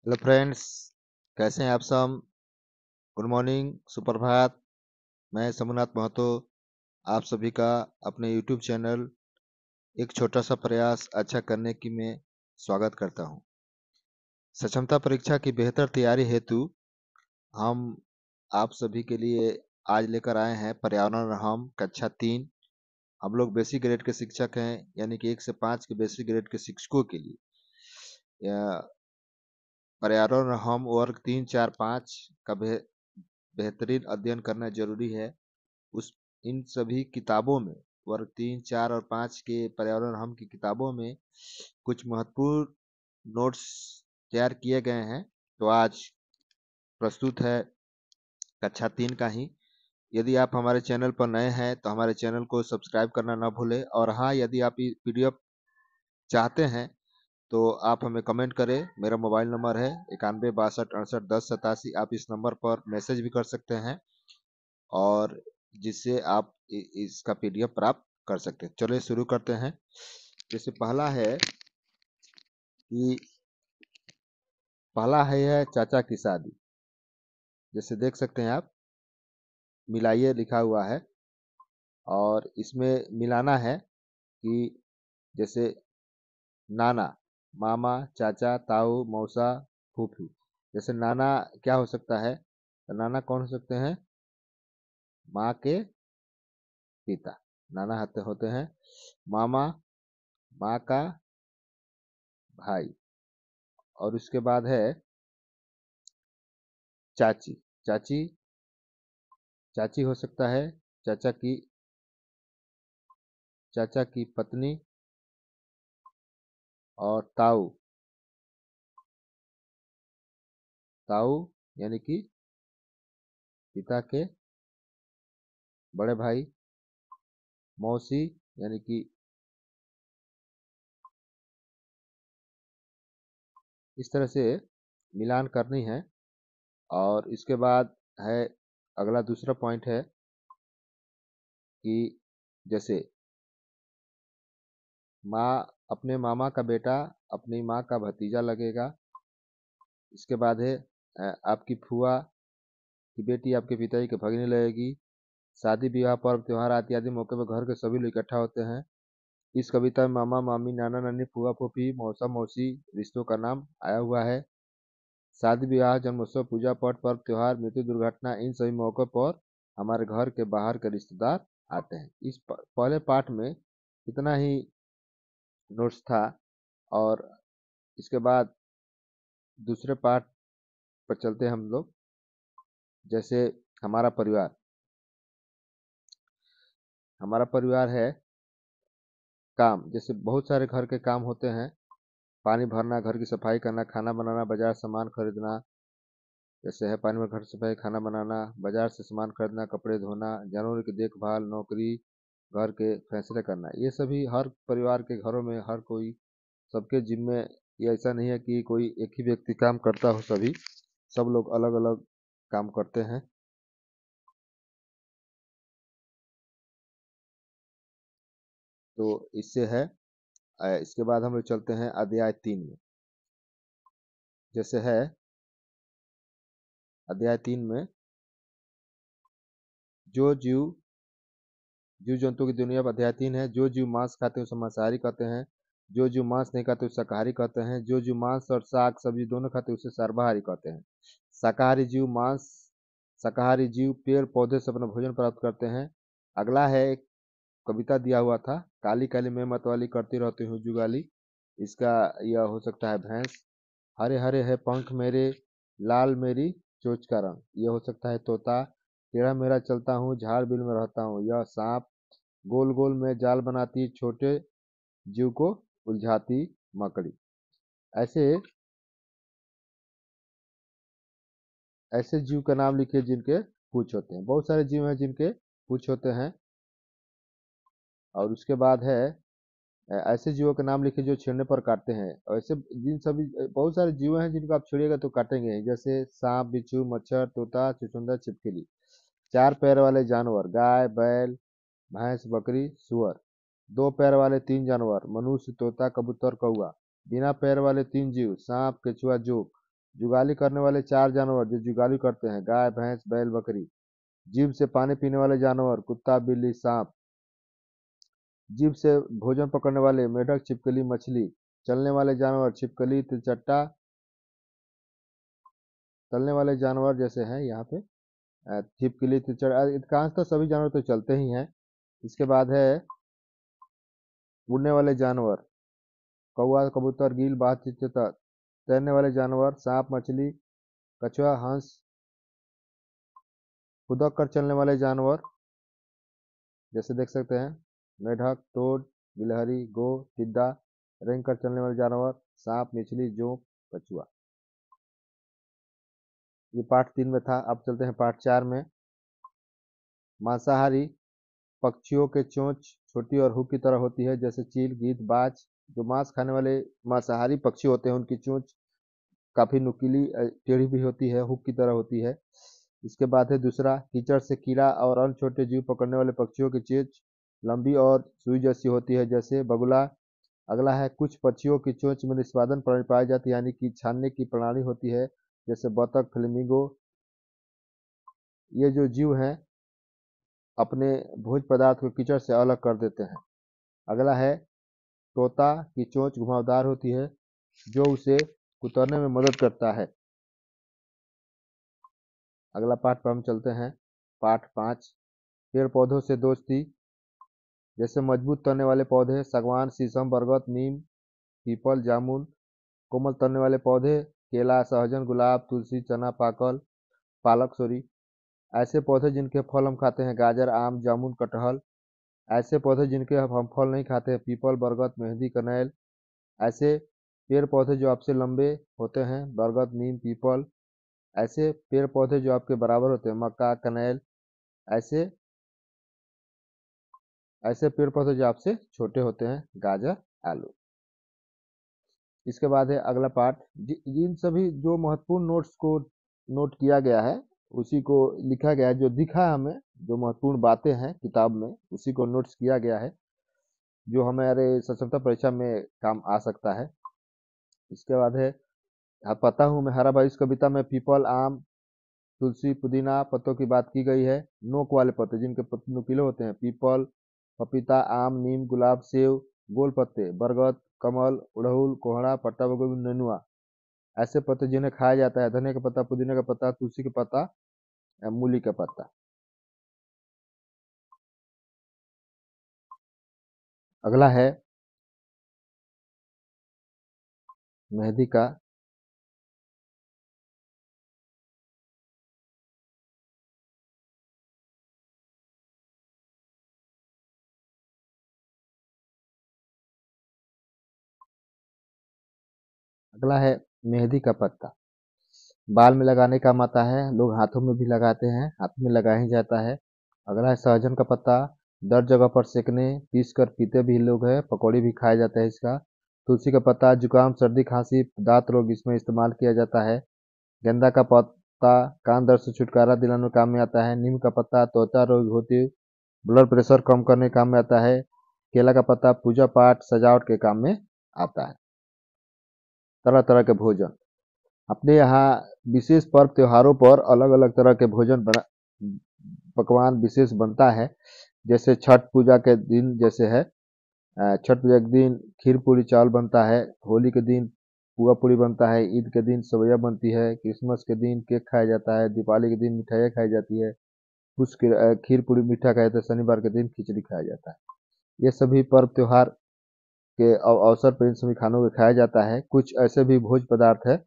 Hello friends, कैसे हैं आप सब। गुड मॉर्निंग, सुप्रभात। मैं सोमनाथ महतो आप सभी का अपने यूट्यूब चैनल एक छोटा सा प्रयास अच्छा करने की मैं स्वागत करता हूं। सक्षमता परीक्षा की बेहतर तैयारी हेतु हम आप सभी के लिए आज लेकर आए हैं पर्यावरण हम कक्षा 3। हम लोग बेसिक ग्रेड के शिक्षक हैं, यानी कि 1 से 5 के बेसिक ग्रेड के शिक्षकों के लिए पर्यावरण हम वर्ग 3, 4, 5 का बेहतरीन अध्ययन करना जरूरी है। उस इन सभी किताबों में वर्ग 3, 4 और 5 के पर्यावरण हम की किताबों में कुछ महत्वपूर्ण नोट्स तैयार किए गए हैं। तो आज प्रस्तुत है कक्षा 3 का ही। यदि आप हमारे चैनल पर नए हैं तो हमारे चैनल को सब्सक्राइब करना ना भूलें। और हाँ, यदि आप पीडीएफ चाहते हैं तो आप हमें कमेंट करें। मेरा मोबाइल नंबर है 91 62 68 10 87। आप इस नंबर पर मैसेज भी कर सकते हैं और जिससे आप इसका पीडीएफ प्राप्त कर सकते हैं। चलिए शुरू करते हैं। जैसे पहला है यह चाचा की शादी। जैसे देख सकते हैं आप, मिलाइए लिखा हुआ है और इसमें मिलाना है कि जैसे नाना, मामा, चाचा, ताऊ, मौसा, फूफी। जैसे नाना क्या हो सकता है, तो नाना कौन हो सकते हैं? माँ के पिता नाना होते हैं। मामा, माँ का भाई। और उसके बाद है चाची। चाची चाची हो सकता है चाचा की पत्नी। और ताऊ, ताऊ यानी कि पिता के बड़े भाई। मौसी यानी कि इस तरह से मिलान करनी है। और इसके बाद है अगला दूसरा पॉइंट है कि जैसे माँ, अपने मामा का बेटा अपनी माँ का भतीजा लगेगा। इसके बाद है आपकी फुआ की बेटी आपके पिताजी के भगिनी लगेगी। शादी विवाह पर्व त्योहार इत्यादि मौके पर घर के सभी लोग इकट्ठा होते हैं। इस कविता में मामा मामी, नाना नानी, फूफा फूफी, मौसा मौसी रिश्तों का नाम आया हुआ है। शादी विवाह, जन्मोत्सव, पूजा पाठ, पर्व त्योहार, मृत्यु, दुर्घटना, इन सभी मौकों पर हमारे घर के बाहर के रिश्तेदार आते हैं। इस पहले पाठ में इतना ही नोट्स था। और इसके बाद दूसरे पाठ पर चलते हैं हम लोग। जैसे हमारा परिवार हमारा परिवार है काम। जैसे बहुत सारे घर के काम होते हैं। पानी भरना, घर की सफाई करना, खाना बनाना, बाजार सामान खरीदना। जैसे है पानी में घर सफाई, खाना बनाना, बाजार से सामान खरीदना, कपड़े धोना, जानवरों की देखभाल, नौकरी, घर के फैसले करना। ये सभी हर परिवार के घरों में हर कोई, सबके जिम्मे। ये ऐसा नहीं है कि कोई एक ही व्यक्ति काम करता हो, सभी सब लोग अलग अलग काम करते हैं। तो इससे है इसके बाद हम लोग चलते हैं अध्याय 3 में। जैसे है अध्याय 3 में जो जीव जंतु की दुनिया पर अध्याय 3 है। जो जीव मांस खाते हैं उसे मांसाहारी कहते हैं। जो जीव मांस नहीं खाते उसे शाकाहारी कहते हैं। जो जीव मांस और साग सब्जी दोनों खाते हैं उसे सर्वाहारी कहते हैं। शाकाहारी जीव मांस शाकाहारी जीव पेड़ पौधे से अपना भोजन प्राप्त करते हैं। अगला है एक कविता दिया हुआ था, काली काली मैं मतवाली करती रहती हूँ जुगाली। इसका यह हो सकता है भैंस। हरे हरे है पंख मेरे, लाल मेरी चोंच का रंग। यह हो सकता है तोता। टेढ़ा मेढ़ा चलता हूँ, झाड़ बिल में रहता हूँ। यह सांप। गोल गोल में जाल बनाती, छोटे जीव को उलझाती मकड़ी। ऐसे ऐसे जीव का नाम लिखिए जिनके पूंछ होते हैं। बहुत सारे जीव हैं जिनके पूंछ होते हैं। और उसके बाद है ऐसे जीवों के नाम लिखिए जो छेड़ने पर काटते हैं। और ऐसे जिन सभी बहुत सारे जीव हैं जिनको आप छेड़िएगा तो काटेंगे ही। जैसे सांप, बिच्छू, मच्छर, तोता, चुचुंदर, छिपकली। चार पैर वाले जानवर, गाय, बैल, भैंस, बकरी, सुअर। दो पैर वाले तीन जानवर, मनुष्य, तोता, कबूतर, कौआ। बिना पैर वाले तीन जीव, सांप, केचुआ, जोक। जुगाली करने वाले 4 जानवर जो जुगाली करते हैं: गाय, भैंस, बैल, बकरी। जीभ से पानी पीने वाले जानवर: कुत्ता, बिल्ली, सांप। जीभ से भोजन पकड़ने वाले: मेढक, छिपकली, मछली। चलने वाले जानवर: छिपकली, तिलचट्टा। चलने वाले जानवर जैसे हैं यहाँ पे छिपकली, तिलचट्टा, अधिकांशतः सभी जानवर तो चलते ही हैं। इसके बाद है उड़ने वाले जानवर: कौवा, कबूतर, गील, बाज, तितर। तैरने वाले जानवर: सांप, मछली, कछुआ, हंस। खुदक कर चलने वाले जानवर जैसे देख सकते हैं: मेढक, तोड़, गिलहरी, गो, टिड्डा। रेंग कर चलने वाले जानवर: सांप, मछली, जोंक, कछुआ। ये पार्ट 3 में था। अब चलते हैं पार्ट 4 में। मांसाहारी पक्षियों के चोंच छोटी और हुक की तरह होती है, जैसे चील, गीद, बाज। जो मांस खाने वाले मांसाहारी पक्षी होते हैं उनकी चोंच काफी नुकीली टेढ़ी भी होती है, हुक की तरह होती है। इसके बाद है दूसरा, कीचड़ से कीड़ा और अन्य छोटे जीव पकड़ने वाले पक्षियों की चोंच लंबी और सुई जैसी होती है, जैसे बगुला। अगला है, कुछ पक्षियों की चोंच में निष्पादन प्रणाली पाई जाती है, यानी कि छानने की प्रणाली होती है, जैसे बतख, फ्लेमिंगो। ये जो जीव हैं अपने भोज पदार्थ को कीचड़ से अलग कर देते हैं। अगला है, तोता की चोंच घुमावदार होती है, जो उसे कुतरने में मदद करता है। अगला पार्ट पर हम चलते हैं, पार्ट 5। पेड़ पौधों से दोस्ती, जैसे मजबूत तने वाले पौधे: सागवान, शीशम, बरगद, नीम, पीपल, जामुन। कोमल तने वाले पौधे: केला, सहजन, गुलाब, तुलसी, चना, पालक सॉरी। ऐसे पौधे जिनके फल हम खाते हैं: गाजर, आम, जामुन, कटहल। ऐसे पौधे जिनके हम फल नहीं खाते हैं: पीपल, बरगद, मेहंदी, कनैल। ऐसे पेड़ पौधे जो आपसे लंबे होते हैं: बरगद, नीम, पीपल। ऐसे पेड़ पौधे जो आपके बराबर होते हैं: मक्का, कनैल। ऐसे ऐसे पेड़ पौधे जो आपसे छोटे होते हैं: गाजर, आलू। इसके बाद है अगला पार्ट। जिन सभी जो महत्वपूर्ण नोट्स को नोट किया गया है उसी को लिखा गया है, जो दिखा हमें, जो महत्वपूर्ण बातें हैं किताब में उसी को नोट्स किया गया है, जो हमारे सक्षमता परीक्षा में काम आ सकता है। इसके बाद है, पता हूँ मैं हरा भरा। इस कविता में पीपल, आम, तुलसी, पुदीना पत्तों की बात की गई है। नोक वाले पत्ते जिनके पत्ते नुकीले होते हैं: पीपल, पपीता, आम, नीम, गुलाब, सेव। गोल पत्ते: बरगद, कमल, उड़हुल, कोहड़ा, पत्ता गोभी, नेनुआ। ऐसे पत्ते जिन्हें खाया जाता है: धनिया का पत्ता, पुदीना का पत्ता, तुलसी का पत्ता, मूली का पत्ता। अगला है मेहंदी का अगला है मेहंदी का पत्ता। बाल में लगाने काम आता है, लोग हाथों में भी लगाते हैं, हाथ में लगाया ही जाता है। अगला है सहजन का पत्ता। दर्द जगह पर सेकने, पीस कर पीते भी लोग हैं, पकौड़ी भी खाया जाता है इसका। तुलसी का पत्ता जुकाम, सर्दी, खांसी, दांत रोग इसमें इस्तेमाल किया जाता है। गेंदा का पत्ता कान दर्द से छुटकारा दिलाने में काम में आता है। नीम का पत्ता त्वचा रोग होते ब्लड प्रेशर कम करने के काम में आता है। केला का पत्ता पूजा पाठ सजावट के काम में आता है। तरह तरह के भोजन, अपने यहाँ विशेष पर्व त्योहारों पर अलग अलग तरह के भोजन बना पकवान विशेष बनता है। जैसे छठ पूजा के दिन जैसे है, छठ पूजा के दिन खीर पूरी चावल बनता है। होली के दिन पुआ पूरी बनता है। ईद के दिन सेवइयाँ बनती है। क्रिसमस के दिन केक खाया जाता है। दिवाली के दिन मिठाइयाँ खाई जाती है। कुछ खीर पूरी मीठा खाया जाता है। शनिवार के दिन खिचड़ी खाया जाता है। ये सभी पर्व त्योहार के अवसर पर इन सभी खानों को खाया जाता है। कुछ ऐसे भी भोज पदार्थ है,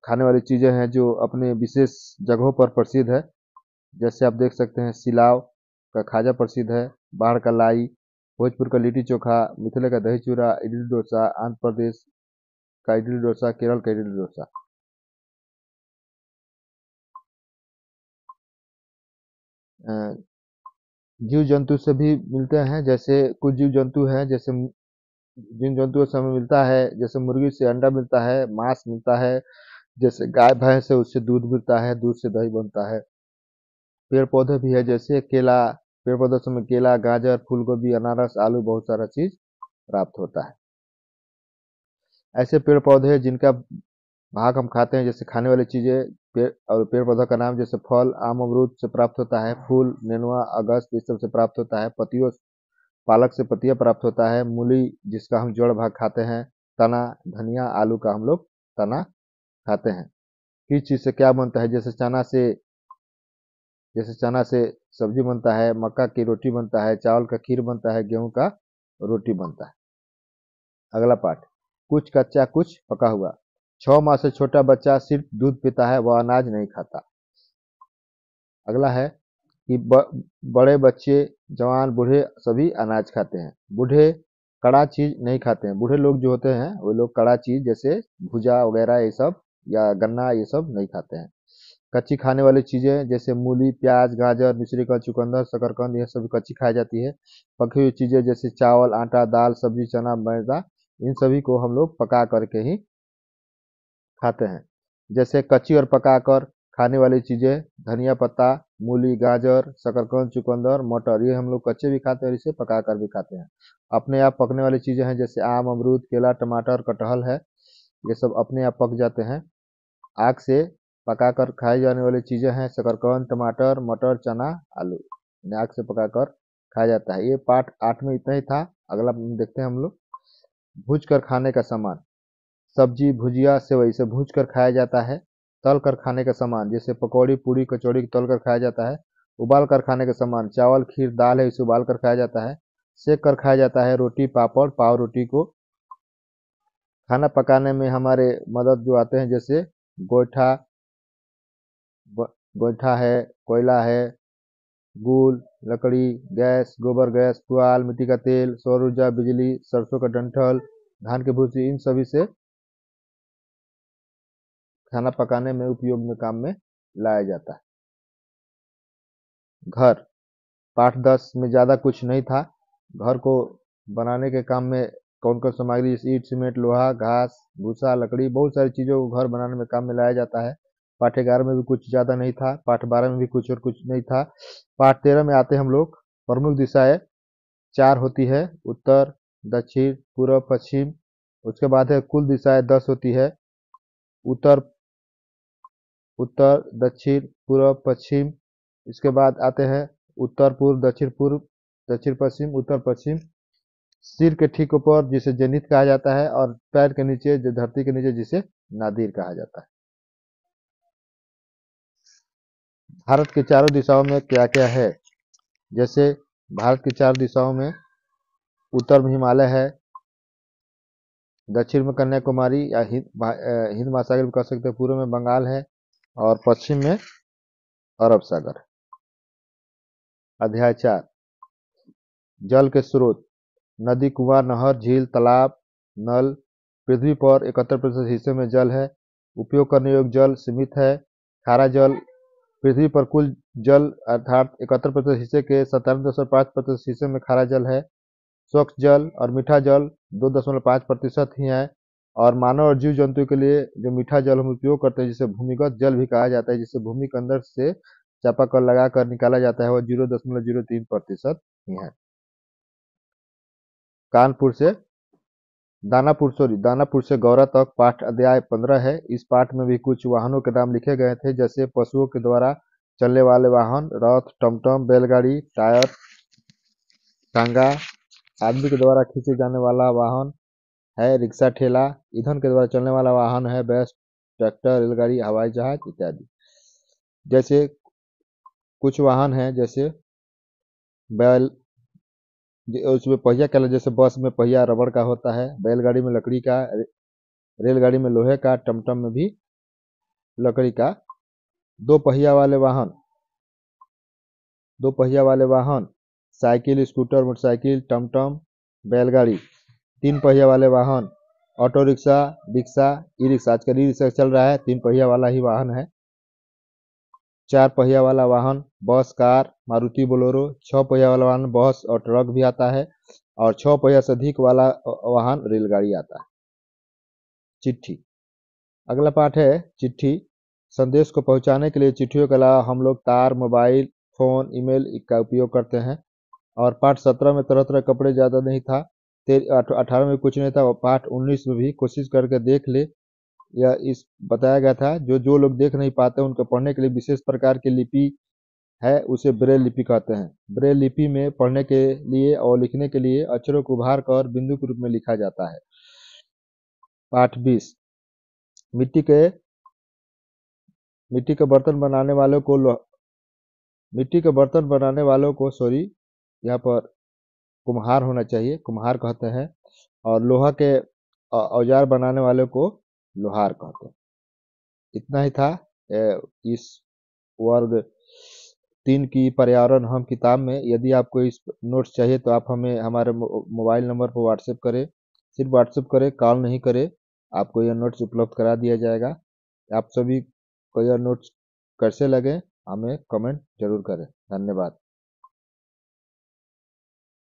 खाने वाली चीजें हैं जो अपने विशेष जगहों पर प्रसिद्ध है। जैसे आप देख सकते हैं, सिलाव का खाजा प्रसिद्ध है, बाढ़ का लाई, भोजपुर का लिट्टी चोखा, मिथिला का दही चूड़ा, इडली डोसा, आंध्र प्रदेश का इडली डोसा, केरल का इडली डोसा। जीव जंतु से भी मिलते हैं। जैसे कुछ जीव जंतु हैं, जैसे जिन जंतुओं से हमें मिलता है, जैसे मुर्गी से अंडा मिलता है, मांस मिलता है। जैसे गाय भैंस है उससे दूध मिलता है, दूध से दही बनता है। पेड़ पौधे भी है, जैसे केला, पेड़ पौधों से हमें केला, गाजर, फूल गोभी, अनारस, आलू, बहुत सारा चीज प्राप्त होता है। ऐसे पेड़ पौधे जिनका भाग हम खाते हैं, जैसे खाने वाली चीजें पेड़ पौधा का नाम, जैसे फल आम अमरूद से प्राप्त होता है, फूल नेनुआ अगस्त इस सब से प्राप्त होता है, पत्तियों पालक से पत्तियां प्राप्त होता है, मूली जिसका हम जड़ भाग खाते हैं, तना धनिया आलू का हम लोग तना खाते हैं। किस चीज से क्या बनता है, जैसे चना से सब्जी बनता है, मक्का की रोटी बनता है, चावल का खीर बनता है, गेहूं का रोटी बनता है। अगला पाठ, कुछ कच्चा कुछ पका हुआ। 6 माह से छोटा बच्चा सिर्फ दूध पीता है, वह अनाज नहीं खाता। अगला है कि बड़े बच्चे जवान बूढ़े सभी अनाज खाते हैं। बूढ़े कड़ा चीज नहीं खाते हैं। बूढ़े लोग जो होते हैं वो लोग कड़ा चीज जैसे भुजा वगैरह ये सब या गन्ना ये सब नहीं खाते हैं। कच्ची खाने वाली चीजें जैसे मूली प्याज गाजर मिश्रीकंद चुकंदर शकरकंद यह सब कच्ची खाई जाती है। पकी हुई चीजें जैसे चावल आटा दाल सब्जी चना मैदा इन सभी को हम लोग पका करके ही खाते हैं। जैसे कच्ची और पकाकर खाने वाली चीजें धनिया पत्ता मूली गाजर शकरकंद चुकंदर मटर ये हम लोग कच्चे भी खाते हैं और इसे पकाकर भी खाते हैं। अपने आप पकने वाली चीजें हैं जैसे आम अमरूद केला टमाटर कटहल है, ये सब अपने आप पक जाते हैं। आग से पकाकर खाई जाने वाली चीजें हैं शकरकंद टमाटर मटर चना आलू, इन्हें आग से पकाकर खाया जाता है। ये पाठ 8 में इतना ही था। अगला देखते हैं हम लोग, भूज कर खाने का सामान। सब्जी भुजिया सेवई इसे भूज कर खाया जाता है। तल कर खाने का सामान जैसे पकौड़ी पूड़ी कचौड़ी तल कर खाया जाता है। उबाल कर खाने का सामान चावल खीर दाल है इसे उबाल कर खाया जाता है। सेक कर खाया जाता है रोटी पापड़ पाव रोटी को। खाना पकाने में हमारे मदद जो आते हैं जैसे गोईठा गोईठा है कोयला है गुल लकड़ी गैस गोबर गैस पुआल मिट्टी का तेल सौर ऊर्जा बिजली सरसों का डंठल धान की भूसी इन सभी से खाना पकाने में उपयोग में काम में लाया जाता है। घर पाठ 10 में ज़्यादा कुछ नहीं था। घर को बनाने के काम में कौन कौन सामग्री जैसे ईंट सीमेंट लोहा घास भूसा लकड़ी बहुत सारी चीज़ों को घर बनाने में काम में लाया जाता है। पाठ 11 में भी कुछ ज़्यादा नहीं था। पाठ 12 में भी कुछ और कुछ नहीं था। पाठ 13 में आते हम लोग। प्रमुख दिशाएं 4 होती है उत्तर दक्षिण पूर्व पश्चिम। उसके बाद है कुल दिशाएं 10 होती है उत्तर उत्तर दक्षिण पूर्व पश्चिम। इसके बाद आते हैं उत्तर पूर्व दक्षिण पश्चिम उत्तर पश्चिम। सिर के ठीक ऊपर जिसे जेनिथ कहा जाता है और पैर के नीचे जो धरती के नीचे जिसे नादिर कहा जाता है। भारत की चारों दिशाओं में क्या क्या है, जैसे भारत की 4 दिशाओं में उत्तर में हिमालय है, दक्षिण में कन्याकुमारी या हिंद महासागर भी कह सकते हैं, पूर्व में बंगाल है और पश्चिम में अरब सागर। अध्याय 4 जल के स्रोत। नदी कुआं नहर झील तालाब नल। पृथ्वी पर 71% हिस्से में जल है। उपयोग करने योग्य जल सीमित है। खारा जल पृथ्वी पर कुल जल अर्थात 71% हिस्से के 97.5% हिस्से में खारा जल है। स्वच्छ जल और मीठा जल 2.5% ही है। और मानव और जीव जंतु के लिए जो मीठा जल हम उपयोग करते हैं जिसे भूमिगत जल भी कहा जाता है, जिसे भूमि के अंदर से चापाकल लगाकर निकाला जाता है, वह 0.03% ही है। कानपुर से दानापुर से गौरा तक पाठ अध्याय 15 है। इस पाठ में भी कुछ वाहनों के नाम लिखे गए थे जैसे पशुओं के द्वारा चलने वाले वाहन रथ टमटम बैलगाड़ी टायर टांगा। आदमी के द्वारा खींचे जाने वाला वाहन है रिक्शा ठेला। ईंधन के द्वारा चलने वाला वाहन है बस ट्रैक्टर रेलगाड़ी हवाई जहाज इत्यादि। जैसे कुछ वाहन है जैसे बैल उसमें पहिया कहला, जैसे बस में पहिया रबड़ का होता है, बैलगाड़ी में लकड़ी का, रेलगाड़ी में लोहे का, टमटम में भी लकड़ी का। दो पहिया वाले वाहन साइकिल स्कूटर मोटरसाइकिल टमटम बैलगाड़ी। 3 पहिया वाले वाहन auto rickshaw rickshaw e rickshaw, आजकल ई रिक्शा चल रहा है, 3 पहिया वाला ही वाहन है। 4 पहिया वाला वाहन बस कार मारुति बोलेरो। 6 पहिया वाला वाहन बस और ट्रक भी आता है और 6 पहिया से अधिक वाला वाहन रेलगाड़ी आता है। चिट्ठी। अगला पाठ है चिट्ठी। संदेश को पहुंचाने के लिए चिट्ठियों के अलावा हम लोग तार मोबाइल फोन ईमेल का उपयोग करते हैं। और पाठ 17 में तरह तरह कपड़े ज़्यादा नहीं था। 18 में कुछ नहीं था। और पाठ 19 में भी कोशिश करके देख ले यह इस बताया गया था, जो जो लोग देख नहीं पाते उनको पढ़ने के लिए विशेष प्रकार की लिपि है, उसे ब्रेल लिपि कहते हैं। ब्रेल लिपि में पढ़ने के लिए और लिखने के लिए अक्षरों को उभार कर बिंदु के रूप में लिखा जाता है। पाठ 20। मिट्टी के मिट्टी के बर्तन बनाने वालों को मिट्टी के बर्तन बनाने वालों को यहाँ पर कुम्हार होना चाहिए, कुम्हार कहते हैं। और लोहा के औजार बनाने वालों को लोहार कहते हैं। इतना ही था इस वर्ग 3 की पर्यावरण हम किताब में। यदि आपको इस नोट्स चाहिए तो आप हमें हमारे मोबाइल नंबर पर व्हाट्सएप करें, सिर्फ व्हाट्सएप करें, कॉल नहीं करें, आपको यह नोट्स उपलब्ध करा दिया जाएगा। आप सभी को यह नोट्स कैसे लगे हमें कमेंट जरूर करें। धन्यवाद।